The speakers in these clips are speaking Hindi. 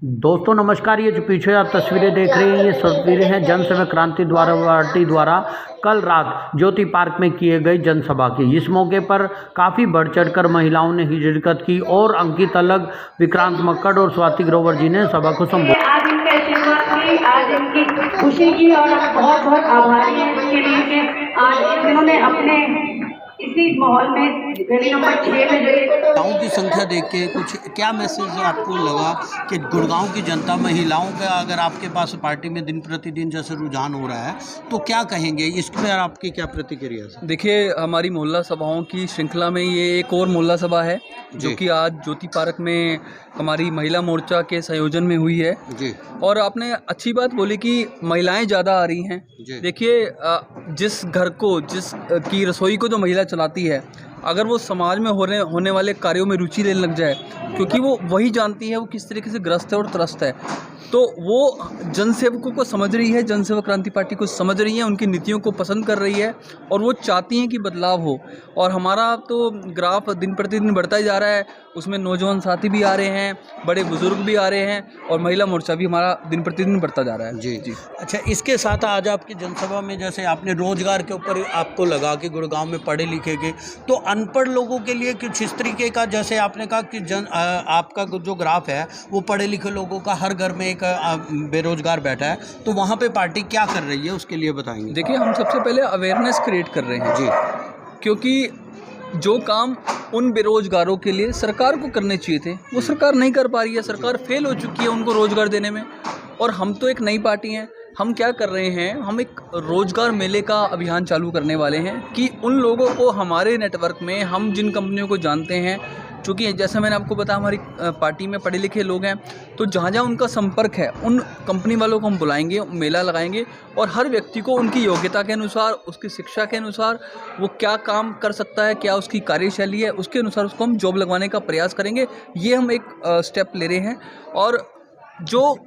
दोस्तों नमस्कार। ये जो पीछे आप तस्वीरें देख रहे हैं ये तस्वीरें हैं जनसेवा क्रांति द्वारा पार्टी द्वारा कल रात ज्योति पार्क में किए गई जनसभा की। इस मौके पर काफ़ी बढ़ चढ़कर महिलाओं ने शिरकत की और अंकित अलग, विक्रांत मक्कड़ और स्वाति ग्रोवर जी ने सभा को संबोधित। आज इनका आशीर्वाद की, आज इनकी खुशी की और बहुत बहुत आभारी हैं इसके लिए कि आज इन्होंने अपने इसी माहौल में गली नंबर 6 में जो महिलाओं की संख्या देख के कुछ क्या मैसेज आपको लगा कि गुड़गांव की जनता महिलाओं का अगर आपके पास पार्टी में दिन प्रतिदिन जैसे रुझान हो रहा है तो क्या कहेंगे, इस पर आपकी क्या प्रतिक्रिया है? देखिए, हमारी मोहल्ला सभाओं की श्रृंखला में ये एक और मोहल्ला सभा है जो कि आज ज्योति पार्क में हमारी महिला मोर्चा के संयोजन में हुई है जी। और आपने अच्छी बात बोली कि महिलाएं ज़्यादा आ रही हैं। देखिए, जिस घर को जिस की रसोई को जो महिला चलाती है, अगर वो समाज में होने वाले कार्यों में रुचि लेने लग जाए, क्योंकि वो वही जानती है वो किस तरीके से ग्रस्त है और त्रस्त है, तो वो जनसेवकों को समझ रही है, जनसेवा क्रांति पार्टी को समझ रही है, उनकी नीतियों को पसंद कर रही है और वो चाहती हैं कि बदलाव हो। और हमारा तो ग्राफ दिन प्रतिदिन बढ़ता ही जा रहा है, उसमें नौजवान साथी भी आ रहे हैं, बड़े बुजुर्ग भी आ रहे हैं और महिला मोर्चा भी हमारा दिन प्रतिदिन बढ़ता जा रहा है। जी जी। अच्छा, इसके साथ आज आपकी जनसभा में जैसे आपने रोजगार के ऊपर आपको लगा कि गुड़गांव में पढ़े लिखे के तो अनपढ़ लोगों के लिए कुछ इस तरीके का, जैसे आपने कहा कि आपका जो ग्राफ है वो पढ़े लिखे लोगों का, हर घर में एक बेरोजगार बैठा है, तो वहाँ पे पार्टी क्या कर रही है उसके लिए बताएंगे? देखिए, हम सबसे पहले अवेयरनेस क्रिएट कर रहे हैं जी, क्योंकि जो काम उन बेरोजगारों के लिए सरकार को करने चाहिए थे वो सरकार नहीं कर पा रही है। सरकार फेल हो चुकी है उनको रोजगार देने में। और हम तो एक नई पार्टी हैं, हम क्या कर रहे हैं, हम एक रोजगार मेले का अभियान चालू करने वाले हैं कि उन लोगों को हमारे नेटवर्क में, हम जिन कंपनियों को जानते हैं, चूँकि जैसा मैंने आपको बताया हमारी पार्टी में पढ़े लिखे लोग हैं, तो जहाँ जहाँ उनका संपर्क है उन कंपनी वालों को हम बुलाएंगे, मेला लगाएंगे और हर व्यक्ति को उनकी योग्यता के अनुसार, उसकी शिक्षा के अनुसार, वो क्या काम कर सकता है, क्या उसकी कार्यशैली है, उसके अनुसार उसको हम जॉब लगवाने का प्रयास करेंगे। ये हम एक स्टेप ले रहे हैं और जो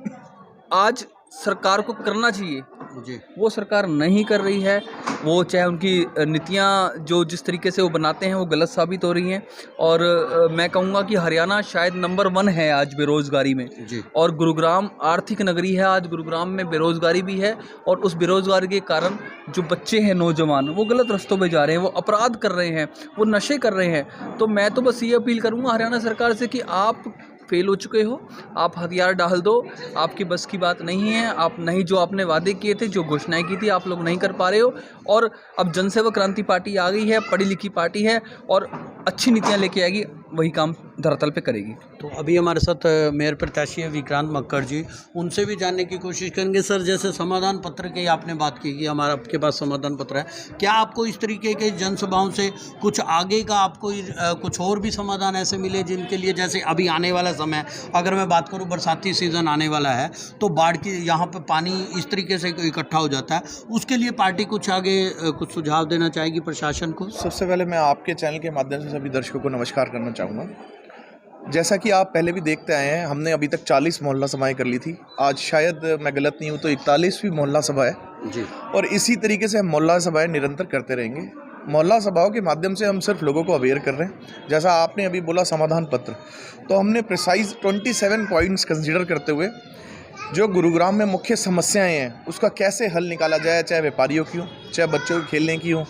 आज सरकार को करना चाहिए जी, वो सरकार नहीं कर रही है। वो चाहे उनकी नीतियाँ जो जिस तरीके से वो बनाते हैं वो गलत साबित हो रही हैं। और मैं कहूँगा कि हरियाणा शायद नंबर 1 है आज बेरोज़गारी में जी। और गुरुग्राम आर्थिक नगरी है। आज गुरुग्राम में बेरोज़गारी भी है और उस बेरोज़गारी के कारण जो बच्चे हैं, नौजवान, वो गलत रास्तों पे जा रहे हैं, वो अपराध कर रहे हैं, वो नशे कर रहे हैं। तो मैं तो बस ये अपील करूँगा हरियाणा सरकार से कि आप फेल हो चुके हो, आप हथियार डाल दो, आपकी बस की बात नहीं है, आप नहीं, जो आपने वादे किए थे, जो घोषणाएं की थी, आप लोग नहीं कर पा रहे हो। और अब जनसेवा क्रांति पार्टी आ गई है, पढ़ी लिखी पार्टी है और अच्छी नीतियां लेके आएगी, वही काम धरातल पे करेगी। तो अभी हमारे साथ मेयर प्रत्याशी है विक्रांत मक्कड़ जी, उनसे भी जानने की कोशिश करेंगे। सर, जैसे समाधान पत्र की आपने बात की कि हमारा आपके पास समाधान पत्र है, क्या आपको इस तरीके के जनसभाओं से कुछ आगे का आपको कुछ और भी समाधान ऐसे मिले जिनके लिए, जैसे अभी आने वाला समय, अगर मैं बात करूं बरसाती सीज़न आने वाला है तो बाढ़ की यहाँ पर पानी इस तरीके से इकट्ठा हो जाता है, उसके लिए पार्टी कुछ आगे कुछ सुझाव देना चाहेगी प्रशासन को? सबसे पहले मैं आपके चैनल के माध्यम से सभी दर्शकों को नमस्कार करना चाहूँगा। जैसा कि आप पहले भी देखते आए हैं, हमने अभी तक 40 मोहल्ला सभाएं कर ली थी। आज शायद मैं गलत नहीं हूँ तो 41वीं मोहल्ला सभा है जी। और इसी तरीके से हम मोहल्ला सभाएं निरंतर करते रहेंगे। मोहल्ला सभाओं के माध्यम से हम सिर्फ लोगों को अवेयर कर रहे हैं। जैसा आपने अभी बोला समाधान पत्र, तो हमने प्रिसाइज 27 पॉइंट्स कंसिडर करते हुए जो गुरुग्राम में मुख्य समस्याएं हैं उसका कैसे हल निकाला जाए, चाहे व्यापारियों की हो, चाहे बच्चों के खेलने की हो,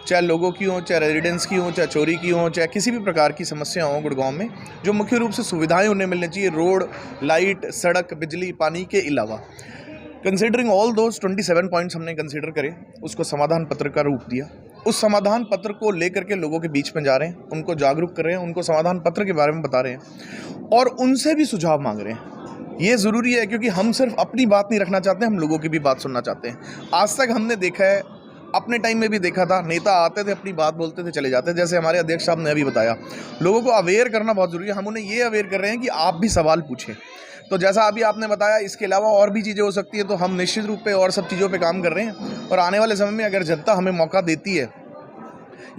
चाहे लोगों की हो, चाहे रेजिडेंस की हो, चाहे चोरी की हो, चाहे किसी भी प्रकार की समस्या हो गुड़गांव में, जो मुख्य रूप से सुविधाएं उन्हें मिलनी चाहिए, रोड, लाइट, सड़क, बिजली, पानी के अलावा। कंसिडरिंग ऑल दोज 27 पॉइंट्स हमने कंसिडर करे, उसको समाधान पत्र का रूप दिया। उस समाधान पत्र को लेकर के लोगों के बीच में जा रहे हैं, उनको जागरूक कर रहे हैं, उनको समाधान पत्र के बारे में बता रहे हैं और उनसे भी सुझाव मांग रहे हैं। ये ज़रूरी है क्योंकि हम सिर्फ अपनी बात नहीं रखना चाहते, हम लोगों की भी बात सुनना चाहते हैं। आज तक हमने देखा है, अपने टाइम में भी देखा था, नेता आते थे, अपनी बात बोलते थे, चले जाते थे। जैसे हमारे अध्यक्ष साहब ने अभी बताया, लोगों को अवेयर करना बहुत ज़रूरी है। हम उन्हें ये अवेयर कर रहे हैं कि आप भी सवाल पूछें। तो जैसा अभी आपने बताया, इसके अलावा और भी चीज़ें हो सकती हैं, तो हम निश्चित रूप पे और सब चीज़ों पे काम कर रहे हैं। और आने वाले समय में अगर जनता हमें मौका देती है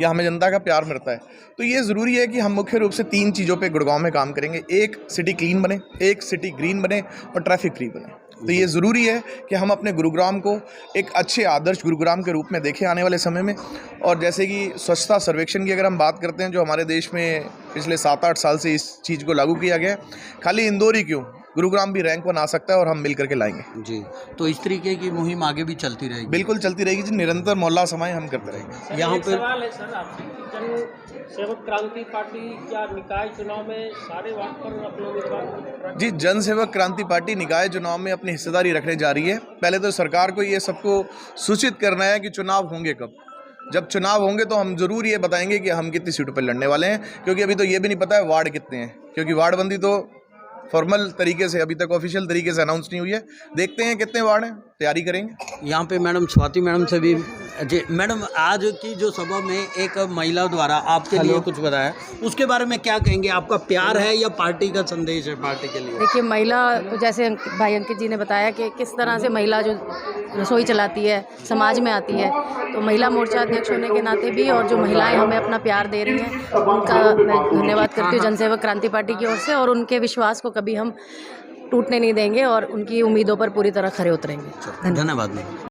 या हमें जनता का प्यार मिलता है, तो ये ज़रूरी है कि हम मुख्य रूप से 3 चीज़ों पे गुड़गांव में काम करेंगे। एक, सिटी क्लीन बने, एक सिटी ग्रीन बने और ट्रैफिक फ्री बने। तो ये ज़रूरी है कि हम अपने गुरुग्राम को एक अच्छे आदर्श गुरुग्राम के रूप में देखें आने वाले समय में। और जैसे कि स्वच्छता सर्वेक्षण की अगर हम बात करते हैं, जो हमारे देश में पिछले 7-8 साल से इस चीज़ को लागू किया गया है, खाली इंदौर ही क्यों, गुरुग्राम भी रैंक 1 आ सकता है और हम मिल करके लाएंगे। जी, तो इस तरीके की मुहिम आगे भी चलती रहेगी? बिल्कुल चलती रहेगी जी, निरंतर मोहल्ला समाएं हम करते रहेंगे। यहाँ पे सवाल है सर आपसे, जन सेवक क्रांति पार्टी क्या निकाय चुनाव में सारे वार्ड पर अपने उम्मीदवार? जी, जन सेवक क्रांति पार्टी निकाय चुनाव में अपनी हिस्सेदारी रखने जा रही है। पहले तो सरकार को ये सबको सूचित करना है कि चुनाव होंगे कब। जब चुनाव होंगे तो हम ज़रूर ये बताएंगे कि हम कितनी सीटों पर लड़ने वाले हैं, क्योंकि अभी तो ये भी नहीं पता है वार्ड कितने हैं, क्योंकि वार्डबंदी तो फॉर्मल तरीके से अभी तक ऑफिशियल तरीके से अनाउंस नहीं हुई है। देखते हैं कितने वार्ड हैं, तैयारी करेंगे। यहाँ पे मैडम स्वाति मैडम से भी जी मैडम, आज की जो सभा में एक महिला द्वारा आपके लिए कुछ बताया, उसके बारे में क्या कहेंगे? आपका प्यार है या पार्टी का संदेश है पार्टी के लिए? देखिए, महिला तो जैसे भाई अंकित जी ने बताया कि किस तरह से महिला जो रसोई चलाती है, समाज में आती है, तो महिला मोर्चा अध्यक्ष होने के नाते भी और जो महिलाएं हमें अपना प्यार दे रही हैं उनका मैं धन्यवाद करती हूँ जनसेवक क्रांति पार्टी की ओर से, और उनके विश्वास को कभी हम टूटने नहीं देंगे और उनकी उम्मीदों पर पूरी तरह खरे उतरेंगे। धन्यवाद।